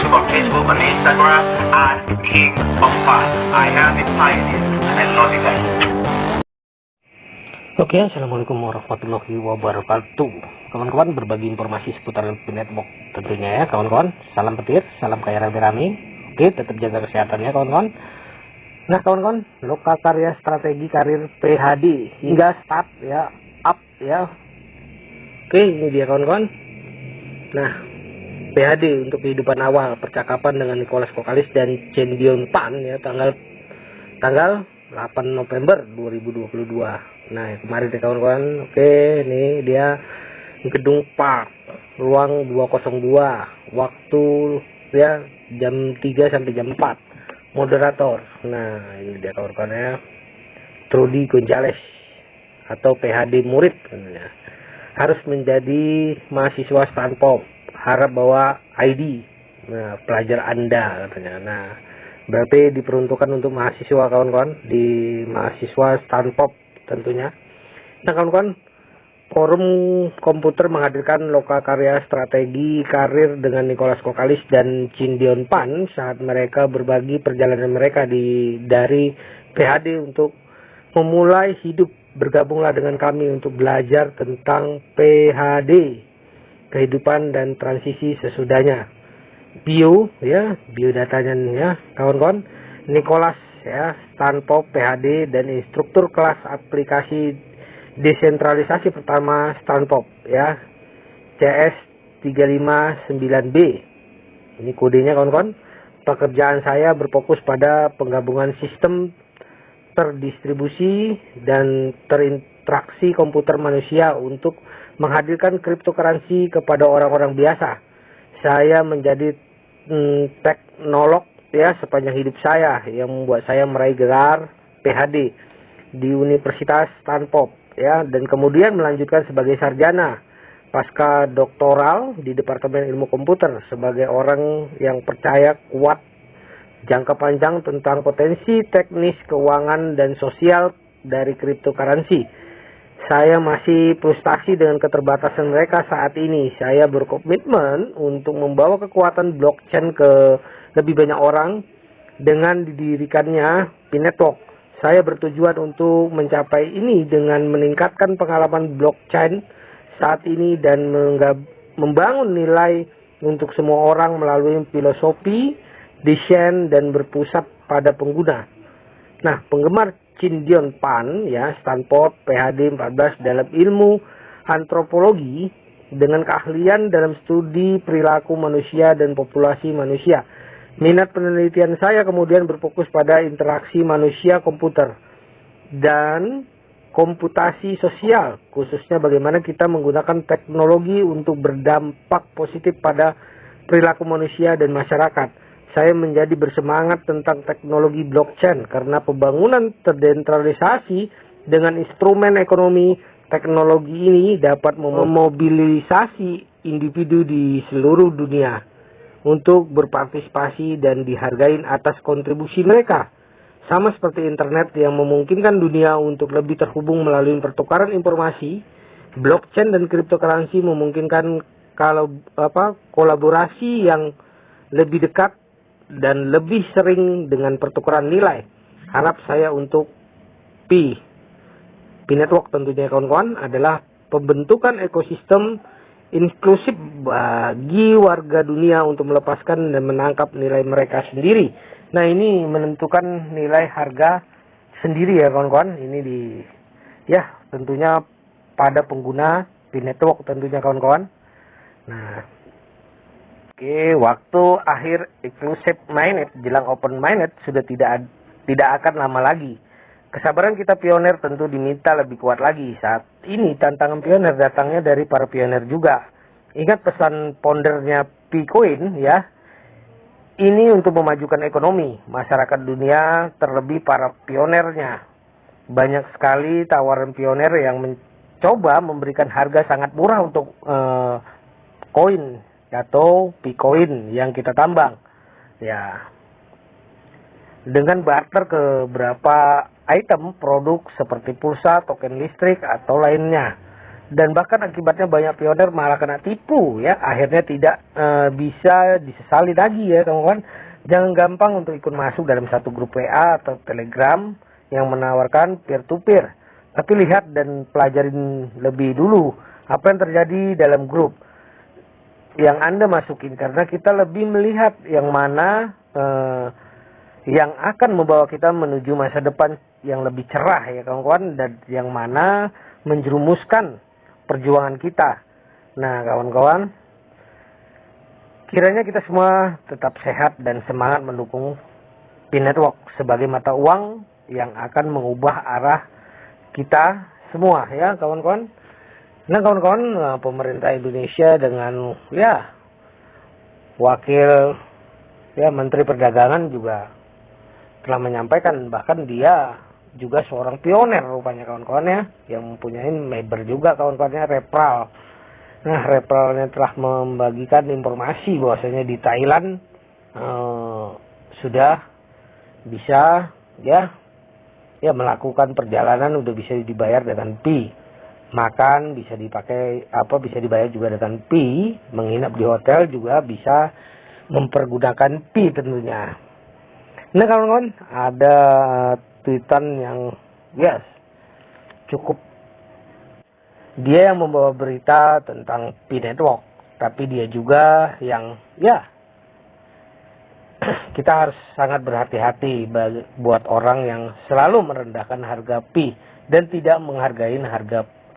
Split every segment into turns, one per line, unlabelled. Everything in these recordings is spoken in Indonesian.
YouTube on Facebook and Instagram at King of Fun. I have been pioneer and love you guys.
Oke, assalamualaikum warahmatullahi wabarakatuh. Kawan-kawan, berbagi informasi seputar network tentunya ya kawan-kawan. Salam petir, salam kaya rame-rame. Oke, tetap jaga kesehatan ya kawan-kawan. Nah kawan-kawan, Lokakarya Strategi Karir PhD hingga start ya, up ya. Oke, ini dia kawan-kawan. Nah, PhD untuk kehidupan awal, percakapan dengan Nicholas Kokalis dan Chen Dion Pan ya, tanggal 8 November 2022. Nah, kemarin deh kawan-kawan. Oke, ini dia Gedung Park, ruang 202, waktu ya jam 3 sampai jam 4. Moderator. Nah, ini dia kawan-kawan ya. Trudy Gonzales atau PhD murid katanya. Harus menjadi mahasiswa Stanford. Harap bawa ID. Nah, pelajar Anda katanya. Nah, berarti diperuntukkan untuk mahasiswa kawan-kawan di mahasiswa Stanford tentunya. Nah kawan-kawan, forum komputer menghadirkan Lokakarya Strategi Karir dengan Nicholas Kokalis dan Chen Dion Pan saat mereka berbagi perjalanan mereka dari PhD untuk memulai hidup. Bergabunglah dengan kami untuk belajar tentang PhD, kehidupan dan transisi sesudahnya. Biodatanya ya kawan-kawan. Nicholas ya, Stanford PhD dan instruktur kelas aplikasi desentralisasi pertama Stanford ya, CS359B. Ini kodenya kawan-kawan. Pekerjaan saya berfokus pada penggabungan sistem terdistribusi dan terinteraksi komputer manusia untuk menghadirkan cryptocurrency kepada orang-orang biasa. Saya menjadi teknolog ya sepanjang hidup saya, yang membuat saya meraih gelar PhD di Universitas Stanford ya, dan kemudian melanjutkan sebagai sarjana pasca doktoral di Departemen Ilmu Komputer sebagai orang yang percaya kuat jangka panjang tentang potensi teknis, keuangan dan sosial dari cryptocurrency. Saya masih frustasi dengan keterbatasan mereka saat ini. Saya berkomitmen untuk membawa kekuatan blockchain ke lebih banyak orang dengan didirikannya P-Network. Saya bertujuan untuk mencapai ini dengan meningkatkan pengalaman blockchain saat ini dan membangun nilai untuk semua orang melalui filosofi, desain dan berpusat pada pengguna. Nah, penggemar Chen Dion Pan ya, Stanford PhD 14 dalam ilmu antropologi dengan keahlian dalam studi perilaku manusia dan populasi manusia. Minat penelitian saya kemudian berfokus pada interaksi manusia-komputer dan komputasi sosial, khususnya bagaimana kita menggunakan teknologi untuk berdampak positif pada perilaku manusia dan masyarakat. Saya menjadi bersemangat tentang teknologi blockchain karena pembangunan terdesentralisasi dengan instrumen ekonomi teknologi ini dapat memobilisasi individu di seluruh dunia untuk berpartisipasi dan dihargai atas kontribusi mereka. Sama seperti internet yang memungkinkan dunia untuk lebih terhubung melalui pertukaran informasi, blockchain dan cryptocurrency memungkinkan kolaborasi yang lebih dekat dan lebih sering dengan pertukaran nilai. Harap saya untuk P-Network tentunya kawan-kawan adalah pembentukan ekosistem inklusif bagi warga dunia untuk melepaskan dan menangkap nilai mereka sendiri. Nah, ini menentukan nilai harga sendiri ya kawan-kawan. Ini tentunya pada pengguna P-Network tentunya kawan-kawan. Nah, oke, waktu akhir Inclusive Mainnet jelang Open Mainnet sudah tidak akan lama lagi. Kesabaran kita pioner tentu diminta lebih kuat lagi. Saat ini tantangan pioner datangnya dari para pioner juga. Ingat pesan foundernya Picoin ya. Ini untuk memajukan ekonomi masyarakat dunia, terlebih para pionernya. Banyak sekali tawaran pioner yang mencoba memberikan harga sangat murah untuk koin atau Picoin yang kita tambang ya, dengan barter ke beberapa item produk seperti pulsa, token listrik atau lainnya. dan bahkan akibatnya banyak pioner malah kena tipu ya, akhirnya tidak bisa disesali lagi ya kawan-kawan. Jangan gampang untuk ikut masuk dalam satu grup WA atau Telegram yang menawarkan peer to peer, tapi lihat dan pelajarin lebih dulu apa yang terjadi dalam grup yang Anda masukin, karena kita lebih melihat yang mana yang akan membawa kita menuju masa depan yang lebih cerah ya kawan-kawan, dan yang mana menjerumuskan perjuangan kita. Nah kawan-kawan, kiranya kita semua tetap sehat dan semangat mendukung Pi Network sebagai mata uang yang akan mengubah arah kita semua ya kawan-kawan. Nah kawan-kawan, pemerintah Indonesia dengan ya wakil ya Menteri Perdagangan juga telah menyampaikan, bahkan dia juga seorang pioner rupanya kawan-kawan ya, yang mempunyai member juga kawan-kawannya, Repral. Nah Repralnya telah membagikan informasi bahwasanya di Thailand sudah bisa ya melakukan perjalanan udah bisa dibayar dengan Pi, makan bisa dipakai bisa dibayar juga dengan Pi, menginap di hotel juga bisa mempergunakan Pi tentunya. Nah kawan-kawan, ada tweetan yang cukup, dia yang membawa berita tentang Pi Network, tapi dia juga yang kita harus sangat berhati-hati buat orang yang selalu merendahkan harga Pi dan tidak menghargai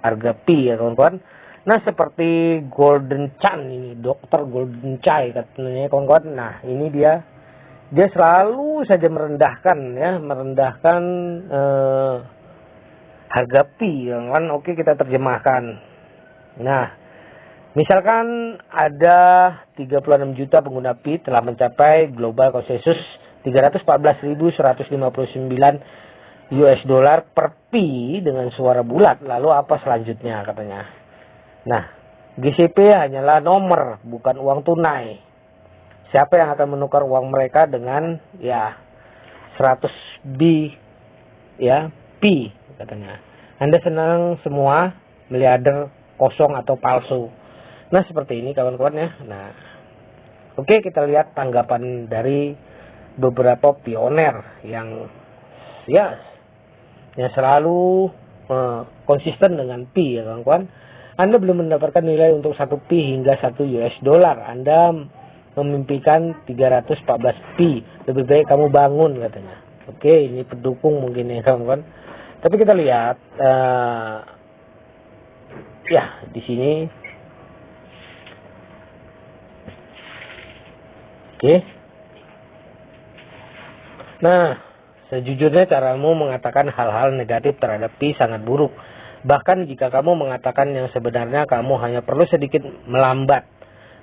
harga Pi ya kawan-kawan. Nah seperti Golden Chan ini, Dokter Golden Chai katanya kawan-kawan. Nah ini dia selalu saja merendahkan harga Pi kan. Oke, kita terjemahkan. Nah misalkan ada 36 juta pengguna Pi telah mencapai global konsensus 314.159 US dollar per Pi dengan suara bulat. Lalu apa selanjutnya katanya? Nah, GCP hanyalah nomor, bukan uang tunai. Siapa yang akan menukar uang mereka dengan 100 Pi katanya? Anda senang semua miliarder kosong atau palsu. Nah seperti ini kawan-kawan ya. Nah oke, kita lihat tanggapan dari beberapa pioner yang selalu konsisten dengan Pi ya kawan-kawan. Anda belum mendapatkan nilai untuk 1 Pi hingga 1 US dollar. Anda memimpikan 314 Pi. Lebih baik kamu bangun katanya. Oke, ini pendukung mungkin ya kawan-kawan. Tapi kita lihat di sini. Oke. Nah, sejujurnya caramu mengatakan hal-hal negatif terhadap Pi sangat buruk. Bahkan jika kamu mengatakan yang sebenarnya, kamu hanya perlu sedikit melambat.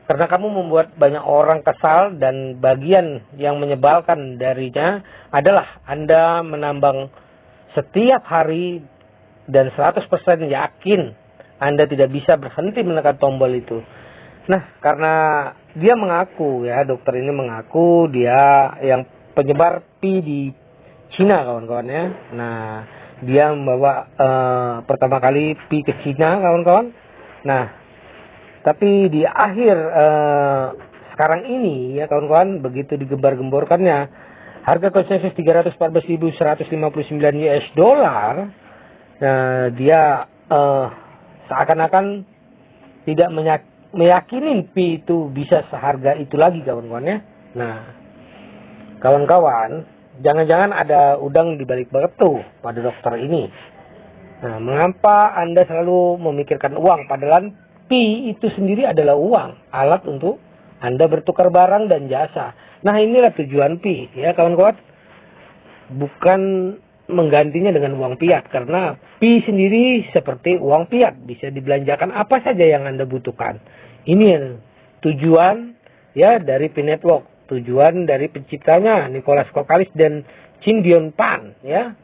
Karena kamu membuat banyak orang kesal, dan bagian yang menyebalkan darinya adalah Anda menambang setiap hari dan 100% yakin Anda tidak bisa berhenti menekan tombol itu. Nah, karena dia mengaku dokter ini mengaku dia yang penyebar Pi di Cina kawan-kawan ya. Nah, dia membawa pertama kali Pi ke Cina kawan-kawan. Nah, tapi di akhir sekarang ini ya kawan-kawan, begitu digembar-gemborkannya harga konsensus 314.159 US dollar, dia seakan-akan tidak meyakini Pi itu bisa seharga itu lagi kawan-kawan ya. Nah kawan-kawan, jangan-jangan ada udang di balik batu pada dokter ini. Nah, mengapa Anda selalu memikirkan uang, padahal Pi itu sendiri adalah uang, alat untuk Anda bertukar barang dan jasa. Nah inilah tujuan Pi ya kawan-kawan, bukan menggantinya dengan uang fiat, karena Pi sendiri seperti uang fiat, bisa dibelanjakan apa saja yang Anda butuhkan. Ini tujuan dari Pi Network, tujuan dari penciptanya Nicholas Kokalis dan Chin Dion Pan ya,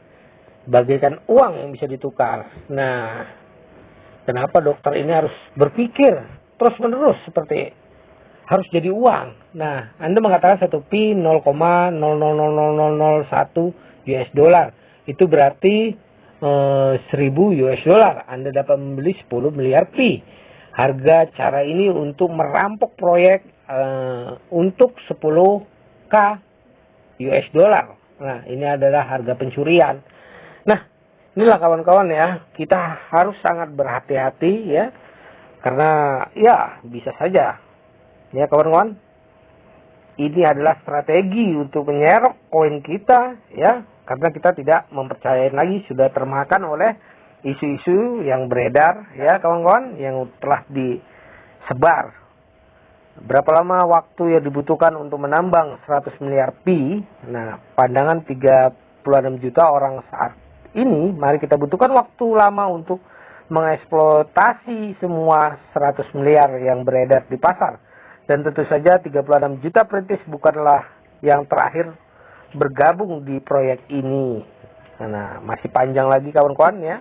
bagaikan uang yang bisa ditukar. Nah, kenapa dokter ini harus berpikir terus-menerus seperti harus jadi uang? Nah, Anda mengatakan 1 Pi 0,000001 US dollar. Itu berarti 1000 US dollar, Anda dapat membeli 10 miliar Pi. Harga cara ini untuk merampok proyek untuk 10k US dollar. Nah, ini adalah harga pencurian. Nah, inilah kawan-kawan ya, kita harus sangat berhati-hati ya, karena ya bisa saja ya kawan-kawan, ini adalah strategi untuk menyerok koin kita ya, karena kita tidak mempercayai lagi, sudah termakan oleh isu-isu yang beredar ya kawan-kawan, yang telah disebar. Berapa lama waktu yang dibutuhkan untuk menambang 100 miliar Pi? Nah, pandangan 36 juta orang saat ini, mari kita butuhkan waktu lama untuk mengeksploitasi semua 100 miliar yang beredar di pasar. Dan tentu saja 36 juta perintis bukanlah yang terakhir bergabung di proyek ini. Nah, masih panjang lagi kawan-kawan ya.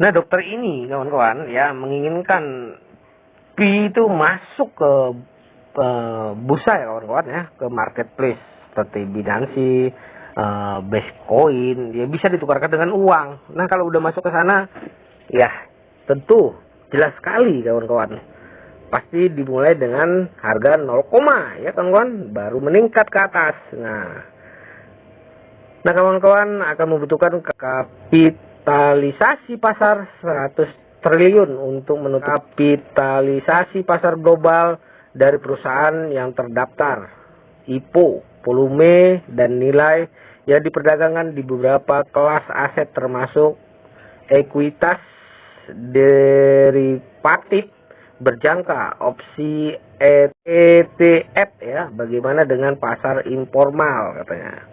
Nah, dokter ini kawan-kawan ya menginginkan Pi itu masuk ke bursa ya kawan-kawan ya, ke marketplace seperti Binance, Bitcoin, ya bisa ditukarkan dengan uang. Nah, kalau udah masuk ke sana ya tentu jelas sekali kawan-kawan, pasti dimulai dengan harga 0, ya kawan-kawan, baru meningkat ke atas. Nah kawan-kawan akan membutuhkan kapitalisasi pasar 100 triliun untuk menutup kapitalisasi pasar global dari perusahaan yang terdaftar, IPO, volume dan nilai yang diperdagangkan di beberapa kelas aset termasuk ekuitas, derivatif, berjangka, opsi, ETF ya. Bagaimana dengan pasar informal katanya.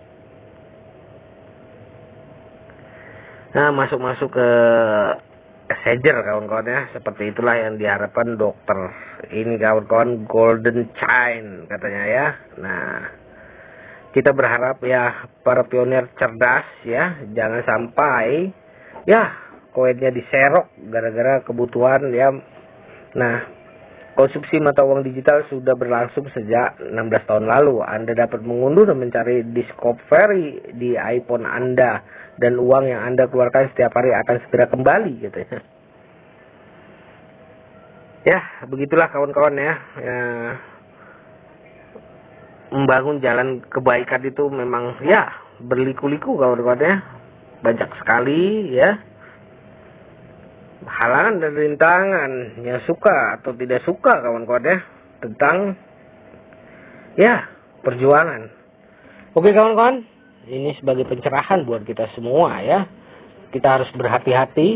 Nah, masuk ke exchanger kawan-kawan ya, seperti itulah yang diharapkan dokter ini kawan-kawan, golden chain katanya ya. Nah, kita berharap ya para pionir cerdas ya, jangan sampai ya koinnya diserok gara-gara kebutuhan ya. Nah, konsumsi mata uang digital sudah berlangsung sejak 16 tahun lalu. Anda dapat mengunduh dan mencari Discovery di iPhone Anda, dan uang yang Anda keluarkan setiap hari akan segera kembali gitu ya. Ya, begitulah kawan-kawan ya. Membangun jalan kebaikan itu memang ya berliku-liku kawan-kawan ya. Banyak sekali ya halangan dan rintangan, yang suka atau tidak suka kawan-kawan ya, tentang ya perjuangan. Oke kawan-kawan, ini sebagai pencerahan buat kita semua ya. Kita harus berhati-hati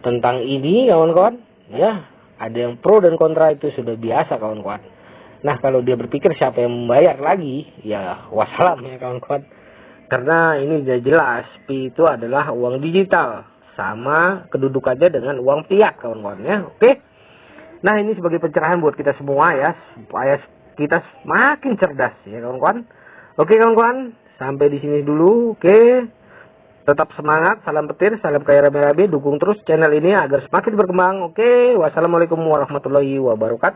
tentang ini kawan-kawan ya. Ada yang pro dan kontra, itu sudah biasa kawan-kawan. Nah, kalau dia berpikir siapa yang membayar lagi, ya wassalam ya kawan-kawan. Karena ini sudah jelas, Pi itu adalah uang digital, sama kedudukannya dengan uang fiat kawan-kawan ya. Oke. Nah, ini sebagai pencerahan buat kita semua ya, supaya kita semakin cerdas ya kawan-kawan. Oke kawan-kawan, sampai di sini dulu. Oke. Tetap semangat, salam petir, salam kaya rame-rame, dukung terus channel ini agar semakin berkembang. Oke, wassalamualaikum warahmatullahi wabarakatuh.